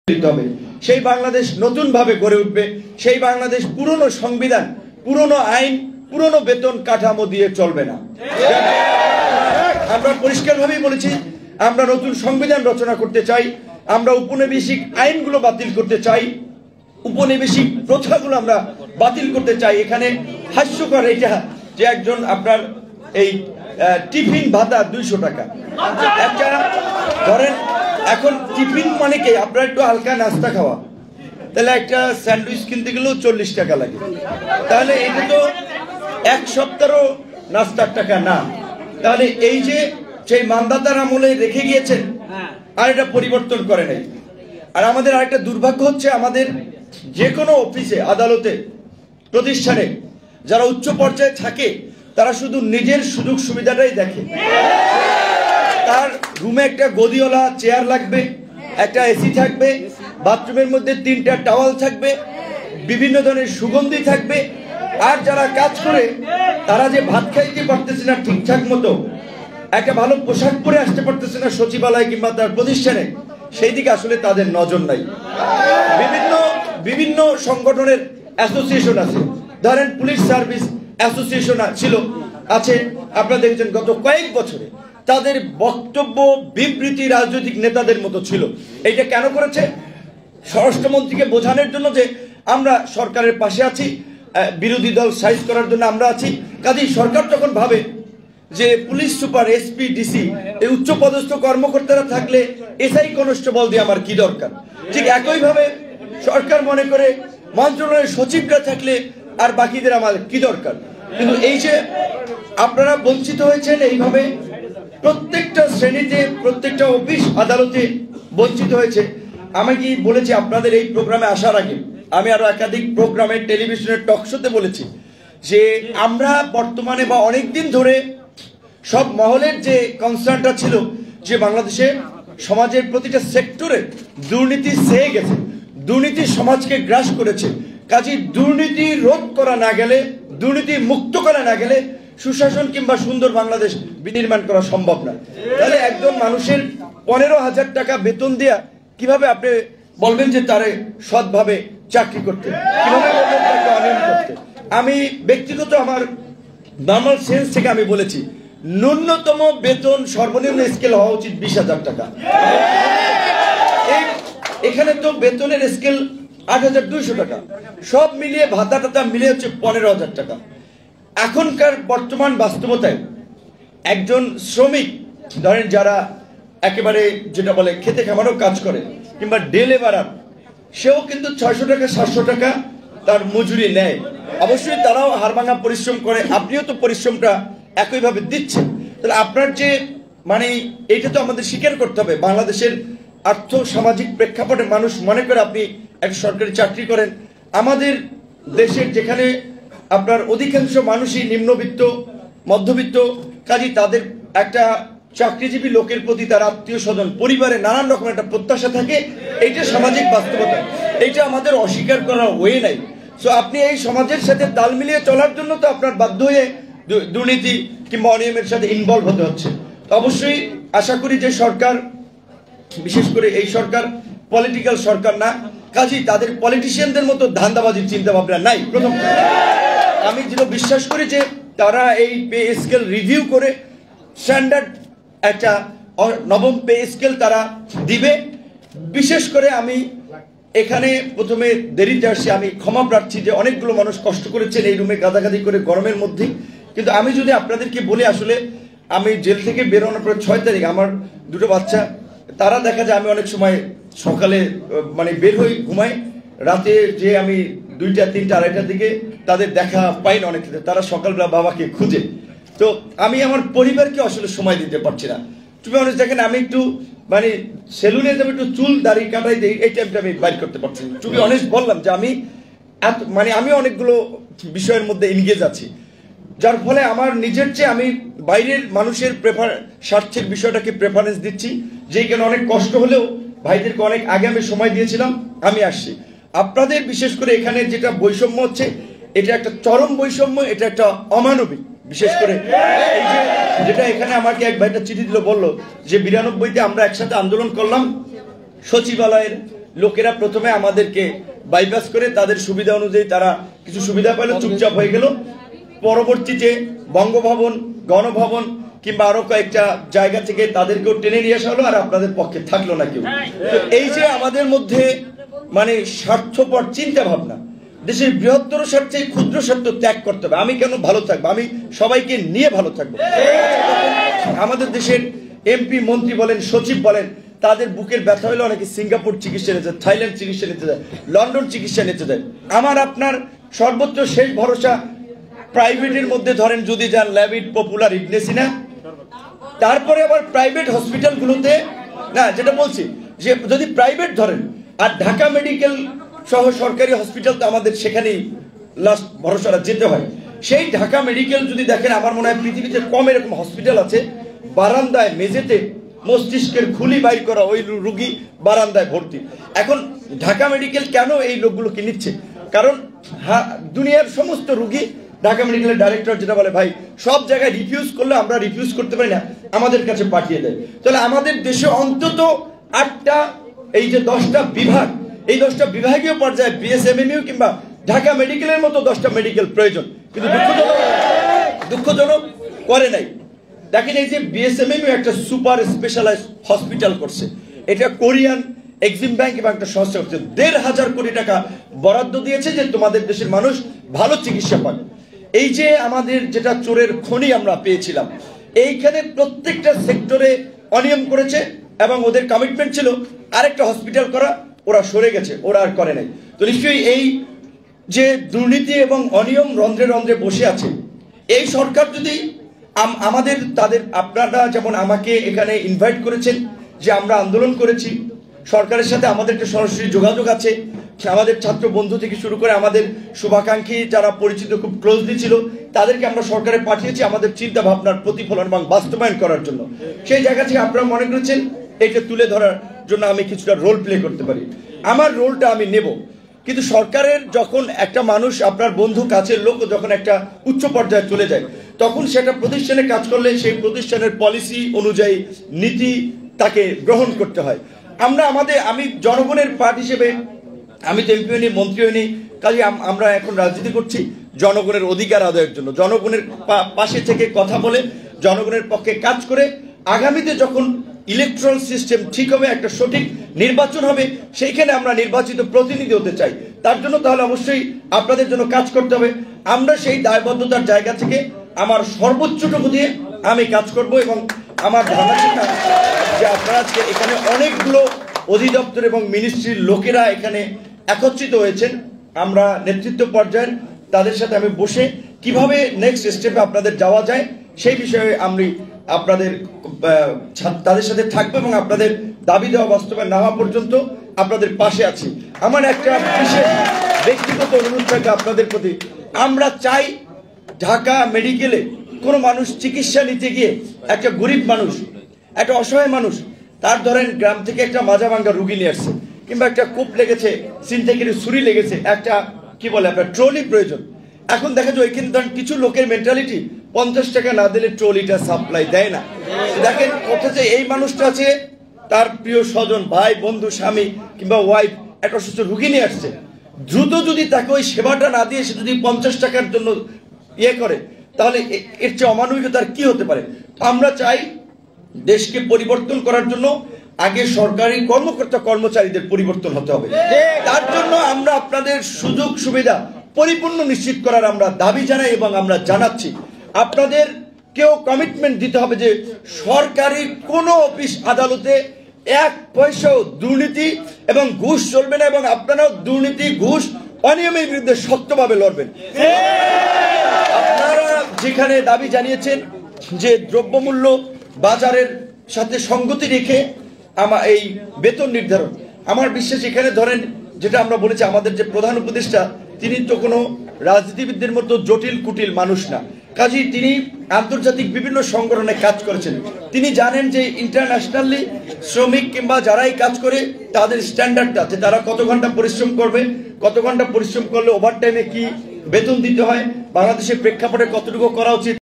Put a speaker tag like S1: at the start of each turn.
S1: হবে সেই বাংলাদেশ নতুন ভাবে গড়ে উঠবে। সেই বাংলাদেশ পুরনো সংবিধান, পুরনো আইন, পুরনো বেতন কাঠামো দিয়ে চলবে না। আমরা পরিষ্কারভাবেই বলেছি, আমরা নতুন সংবিধান রচনা করতে চাই। আমরা উপনিবেশিক আইনগুলো বাতিল করতে চাই, উপনিবেশিক প্রথাগুলো আমরা বাতিল করতে চাই। এখানে হাস্যকর এটা যে একজন আপনার এই টিফিন ভাতা 200 টাকা, একটা ধরেন এখন টিফিন মানে কি আপনার একটু হালকা নাস্তা খাওয়া, তাহলে একটা স্যান্ডউইচ কিনতে গেলেও 40 টাকা লাগে। তাহলে এটা তো এক সপ্তাহও নাস্তার টাকা না। তাহলে এই যে সেই মানদাতার আমলে রেখে গিয়েছেন আর এটা পরিবর্তন করে নাই। আর আমাদের আরেকটা দুর্ভাগ্য হচ্ছে, আমাদের যে কোনো অফিসে, আদালতে, প্রতিষ্ঠানে যারা উচ্চ পর্যায়ে থাকে তারা শুধু নিজের সুযোগ সুবিধাটাই দেখে। তার রুমে একটা গদিওয়ালা চেয়ার লাগবে, একটা এসি থাকবে, বাথরুমের মধ্যে 3টা টাওয়াল থাকবে, বিভিন্ন ধরনের সুগন্ধি থাকবে। আর যারা কাজ করে তারা যে ভাত খাইতে পারতেছে না ঠিকঠাক মতো, একটা ভালো পোশাক পরে আসতে পারতেছে না সচিবালয় কিংবা তার প্রতিষ্ঠানে, সেই দিকে আসলে তাদের নজর নাই। বিভিন্ন সংগঠনের অ্যাসোসিয়েশন আছে, ধরেন পুলিশ সার্ভিস অ্যাসোসিয়েশন আছে। আপনারা দেখেছেন গত কয়েক বছরে তাদের বক্তব্য বিবৃতি রাজনৈতিক নেতাদের মতো ছিল। এইটা কেন করেছে? স্বরাষ্ট্রমন্ত্রীকে বোঝানোর জন্য যে আমরা সরকারের পাশে আছি, বিরোধী দল সাইজ করার জন্য আমরা আছি। কাজেই সরকার যখন ভাবে যে পুলিশ সুপার, এসপি, ডিসি এই উচ্চ পদস্থ কর্মকর্তারা থাকলে এসআই কনস্টেবল দিয়ে আমার কি দরকার, ঠিক একইভাবে সরকার মনে করে মন্ত্রণালয়ের সচিবরা থাকলে আর বাকিদের আমার কি দরকার। কিন্তু এই যে আপনারা বঞ্চিত হয়েছেন, এইভাবে প্রত্যেকটা শ্রেণীতে, প্রত্যেকটা অফিস আদালতে বঞ্চিত হয়েছে। আমি কি বলেছি আপনাদের এই প্রোগ্রামে আসার আগে, আমি আরো একাধিক প্রোগ্রামে, টেলিভিশনের টকশোতে বলেছি যে আমরা বর্তমানে বা অনেকদিন ধরে সব মহলের যে কনসার্নটা ছিল যে বাংলাদেশে সমাজের প্রতিটা সেক্টরে দুর্নীতি ছেয়ে গেছে, দুর্নীতি সমাজকে গ্রাস করেছে। কাজেই দুর্নীতি রোধ করা না গেলে, দুর্নীতি মুক্ত করা না গেলে সুশাসন কিংবা সুন্দর বাংলাদেশ বিনির্মাণ করা সম্ভব না। তাহলে একজন মানুষের 15,000 টাকা বেতন দেয়া কিভাবে আপনি বলবেন যে তারে সৎভাবে চাকরি করতে, কিভাবে বলবেন তাকে অনিয়ম করতে? আমি ব্যক্তিগত আমার নর্মাল সেন্স থেকে আমি বলেছি, ন্যূনতম বেতন সর্বনিম্ন স্কেল হওয়া উচিত 20,000 টাকা। এখানে তো বেতনের স্কেল 8,200 টাকা, সব মিলিয়ে ভাতা টাতা মিলিয়ে হচ্ছে 15,000 টাকা। এখনকার বর্তমান বাস্তবতায় একজন শ্রমিক, ধরেন যারা একেবারে যেটা বলে খেতে খামারও কাজ করে কিংবা ডে লেবারার, সেও কিন্তু 600 টাকা 700 টাকা তার মজুরি নেয়। অবশ্যই তারাও হাড়ভাঙা পরিশ্রম করে, আপনিও তো পরিশ্রমটা একইভাবে দিচ্ছেন। তাহলে আপনার যে মানে এইটা তো আমাদের স্বীকার করতে হবে, বাংলাদেশের আর্থ সামাজিক প্রেক্ষাপটে মানুষ মনে করে আপনি একটা সরকারি চাকরি করেন। আমাদের দেশের যেখানে আপনার অধিকাংশ মানুষই নিম্নবিত্ত, মধ্যবিত্ত, কাজী তাদের একটা চাকরিজীবী লোকের প্রতি তার আত্মীয় স্বজন, পরিবারে নানান রকম একটা প্রত্যাশা থাকে। এইটা সামাজিক বাস্তবতা, এইটা আমাদের অস্বীকার করার ওয়ে নাই। সো আপনি এই সমাজের সাথে তাল মিলিয়ে চলার জন্য তো আপনার বাধ্য হয়ে দুর্নীতি কিংবা অনিয়মের সাথে ইনভলভ হতে হচ্ছে। তো অবশ্যই আশা করি যে সরকার, বিশেষ করে এই সরকার পলিটিক্যাল সরকার না, কাজেই তাদের পলিটিশিয়ানদের মতো ধান্দাবাজির চিন্তা ভাবনা নাই। প্রথম আমি যেটা বিশ্বাস করি যে তারা এই পে স্কেল রিভিউ করে স্ট্যান্ডার্ড একটা নবম পে স্কেল তারা দিবে। বিশেষ করে আমি এখানে প্রথমে দেরিতে আসছি, আমি ক্ষমা প্রার্থী যে অনেকগুলো মানুষ কষ্ট করেছেন এই রুমে গাদাগাদি করে গরমের মধ্যে। কিন্তু আমি যদি আপনাদেরকে বলি, আসলে আমি জেল থেকে বেরোনোর পর 6 তারিখ আমার 2টো বাচ্চা, তারা দেখা যায় আমি অনেক সময় সকালে মানে বের হই, ঘুমাই, রাতে যে আমি 2টা 3টা 2:30টার দিকে তাদের দেখা পাই না অনেক ক্ষেত্রে, তারা সকালবেলা বাবাকে খুঁজে। তো আমি আমার পরিবারকে আসলে সময় দিতে পারছি না। টু বি অনেস্ট, দেখেন আমি একটু মানে সেলুনে যাবো, একটু চুল দাড়ি কাটাই দিই, এই টাইমটা আমি বাইর করতে পারছি না। টু বি অনেস্ট বললাম যে আমি মানে আমি অনেকগুলো বিষয়ের মধ্যে এনগেজ আছি, যার ফলে আমার নিজের চেয়ে আমি বাইরের মানুষের স্বার্থের বিষয়টাকে প্রেফারেন্স দিচ্ছি। যেই কেন অনেক কষ্ট হলেও ভাইদেরকে অনেক আগে আমি সময় দিয়েছিলাম, আমি আসছি। আপনাদের বিশেষ করে এখানে যেটা বৈষম্য হচ্ছে, এটা একটা চরম বৈষম্য, এটা একটা অমানবিক। বিশেষ করে এই যে যেটা এখানে আমাকে এক ভাইটা চিঠি দিল, বলল যে 92-তে আমরা একসাথে আন্দোলন করলাম, সচিবালয়ের লোকেরা প্রথমে আমাদেরকে বাইপাস করে তাদের সুবিধা অনুযায়ী তারা কিছু সুবিধা পেল, চুপচাপ হয়ে গেল। পরবর্তীতে বঙ্গভবন, গণভবন কিংবা আরো কয়েকটা জায়গা থেকে তাদেরকেও টেনে নিয়ে আসা হলো, আর আপনাদের পক্ষে থাকলো না কেউ। তো এই যে আমাদের মধ্যে মানে স্বার্থপর চিন্তা ভাবনা, দেশের বৃহত্তর স্বার্থে ক্ষুদ্র স্বার্থ ত্যাগ করতে হবে। আমি কেন ভালো থাকবো, আমি সবাইকে নিয়ে ভালো থাকবো। আমাদের দেশের এমপি, মন্ত্রী বলেন, সচিব বলেন, তাদের বুকের ব্যথা হলে অনেকে সিঙ্গাপুর চিকিৎসা নিতে যায়, থাইল্যান্ড চিকিৎসা নিতে যায়, লন্ডন চিকিৎসা নিতে যায়। আমার আপনার সর্বোচ্চ শেষ ভরসা প্রাইভেটের মধ্যে ধরেন যদি যান ল্যাভিড, পপুলার, ইগনেসিনা, তারপরে আবার প্রাইভেট হসপিটালগুলোতে না, যেটা বলছি যে যদি প্রাইভেট ধরেন, আর ঢাকা মেডিকেল সহ সরকারি হসপিটাল তো আমাদের সেখানেই লাস্ট ভরসাটা যেতে হয়। সেই ঢাকা মেডিকেল যদি দেখেন, আমার মনে হয় পৃথিবীতে কম এরকম হসপিটাল আছে বারান্দায় মেঝেতে মস্তিষ্কের খুলি বাইর করা ওই রুগী বারান্দায় ভর্তি। এখন ঢাকা মেডিকেল কেন এই লোকগুলোকে নিচ্ছে? কারণ দুনিয়ার সমস্ত রুগী ঢাকা মেডিকেলের ডাইরেক্টর যেটা বলে, ভাই সব জায়গায় রিফিউজ করলে আমরা রিফিউজ করতে পারি না, আমাদের কাছে পাঠিয়ে দেয়। তাহলে আমাদের দেশে অন্তত 8টা, এই যে 10টা বিভাগ, এই 10টা বিভাগীয় পর্যায়ে বিএসএমএমইউ কিংবা ঢাকা মেডিকেলের মতো 10টা মেডিকেল প্রয়োজন, কিন্তু দুঃখজনক করে নাই। দেখেন এই যে বিএসএমএমইউ একটা সুপার স্পেশালাইজড হসপিটাল করছে, এটা কোরিয়ান এক্সিম ব্যাংক এবং একটা সংস্থা করছে, 1,500 কোটি টাকা বরাদ্দ দিয়েছে যে তোমাদের দেশের মানুষ ভালো চিকিৎসা পাবে। এই যে আমাদের যেটা চোরের খনি আমরা পেয়েছিলাম, এইখানে প্রত্যেকটা সেক্টরে অনিয়ম করেছে এবং ওদের কমিটমেন্ট ছিল আরেকটা হসপিটাল করা, ওরা সরে গেছে, ওরা আর করে নাই। তো নিশ্চয়ই এই যে দুর্নীতি এবং অনিয়ম রন্ধ্রে রন্ধ্রে বসে আছে, এই সরকার যদি আমাদের তাদের, আপনারা যেমন আমাকে এখানে ইনভাইট করেছেন যে আমরা আন্দোলন করেছি, সরকারের সাথে আমাদের একটা সরাসরি যোগাযোগ আছে, আমাদের ছাত্র বন্ধু থেকে শুরু করে আমাদের শুভাকাঙ্ক্ষী যারা পরিচিত খুব ক্লোজলি ছিল, তাদেরকে আমরা সরকারে পাঠিয়েছি আমাদের চিন্তা ভাবনার প্রতিফলন এবং বাস্তবায়ন করার জন্য। সেই জায়গা থেকে আপনারা মনে করেছেন এটা তুলে ধরার জন্য আমি কিছুটা রোল প্লে করতে পারি, আমার রোলটা আমি নেব। কিন্তু সরকারের যখন একটা মানুষ, আপনার বন্ধু কাছের লোক যখন একটা উচ্চ পর্যায়ে চলে যায়, তখন সেটা প্রতিষ্ঠানে কাজ করলে সেই প্রতিষ্ঠানের পলিসি অনুযায়ী নীতি তাকে গ্রহণ করতে হয়। আমি জনগণের পার্ট হিসেবে, আমি তো এমপি হইনি, মন্ত্রী হইনি, কাজে আমরা এখন রাজনীতি করছি জনগণের অধিকার আদায়ের জন্য, জনগণের পাশে থেকে কথা বলে, জনগণের পক্ষে কাজ করে, আগামীতে যখন ইলেকট্রাল সিস্টেম ঠিক হবে, একটা সঠিক নির্বাচন হবে, সেইখানে আমরা নির্বাচিত প্রতিনিধি হতে চাই। তার জন্য তাহলে অবশ্যই আপনাদের জন্য কাজ করতে হবে। আমরা সেই দায়বদ্ধতার জায়গা থেকে আমার সর্বোচ্চটুকু দিয়ে আমি কাজ করব। এবং আমার ধারণা ছিল যে আপনারা আজকে এখানে অনেকগুলো অধিদপ্তর এবং মিনিস্ট্রির লোকেরা এখানে একত্রিত হয়েছেন, আমরা নেতৃত্ব পর্যায়ের তাদের সাথে আমি বসে কিভাবে নেক্সট স্টেপে আপনাদের যাওয়া যায় সেই বিষয়ে আমি আপনাদের তাদের সাথে থাকবো এবং আপনাদের দাবি দেওয়া বাস্তবায়ন না হওয়া পর্যন্ত আপনাদের পাশে আছি। আমার একটা বিশেষ ব্যক্তিগত অনুরোধ থাকে আপনাদের প্রতি, আমরা চাই ঢাকা মেডিকেলে কোনো মানুষ চিকিৎসা নিতে গিয়ে, একটা গরিব মানুষ, একটা অসহায় মানুষ, তার ধরেন গ্রাম থেকে একটা মাজা ভাঙ্গা রুগী নিয়ে আসছে, কিংবা একটা কূপ লেগেছে, সিনথেটিক ছুরি লেগেছে, একটা কি বলে আপনার ট্রলি প্রয়োজন। এখন দেখা যায় এখানে ধরেন কিছু লোকের মেন্টালিটি 50 টাকা না দিলে ট্রলিটা সাপ্লাই দেয় না। দেখেন অথচ এই মানুষটা আছে, তার প্রিয় স্বজন, ভাই, বন্ধু, স্বামী কিংবা ওয়াইফ একটা অসুস্থ রুগী নিয়ে আসছে, দ্রুত যদি তাকে ওই সেবাটা না দিয়ে সে যদি 50 টাকার জন্য করে, তাহলে এর চেয়ে অমানবিকতার কি হতে পারে? আমরা চাই দেশকে পরিবর্তন করার জন্য আগে সরকারি কর্মকর্তা কর্মচারীদের পরিবর্তন হতে হবে। তার জন্য আমরা আপনাদের সুযোগ সুবিধা পরিপূর্ণ নিশ্চিত করার আমরা দাবি জানাই এবং আমরা জানাচ্ছি। আপনাদের কেউ কমিটমেন্ট দিতে হবে যে সরকারি কোনো অফিস আদালতে 1 পয়সাও দুর্নীতি এবং ঘুষ চলবে না, এবং আপনারাও দুর্নীতি, ঘুষ, অনিয়মের বিরুদ্ধে শক্তভাবে লড়বেন। আপনারা যেখানে দাবি জানিয়েছেন যে দ্রব্যমূল্য বাজারের সাথে সঙ্গতি রেখে এই বেতন নির্ধারণ, আমার বিশ্বাস এখানে ধরেন যেটা আমরা বলেছি, আমাদের যে প্রধান উপদেষ্টা তিনি তো কোনো রাজনীতিবিদদের মতো জটিল কুটিল মানুষ না, কাজেই তিনি আন্তর্জাতিক বিভিন্ন সংগঠনে কাজ করেছেন। তিনি জানেন যে ইন্টারন্যাশনালি শ্রমিক কিংবা যারাই কাজ করে তাদের স্ট্যান্ডার্ডটা আছে, তারা কত ঘন্টা পরিশ্রম করবে, কত ঘন্টা পরিশ্রম করলে ওভারটাইমে কি বেতন দিতে হয়, বাংলাদেশের প্রেক্ষাপটে কতটুকু করা উচিত।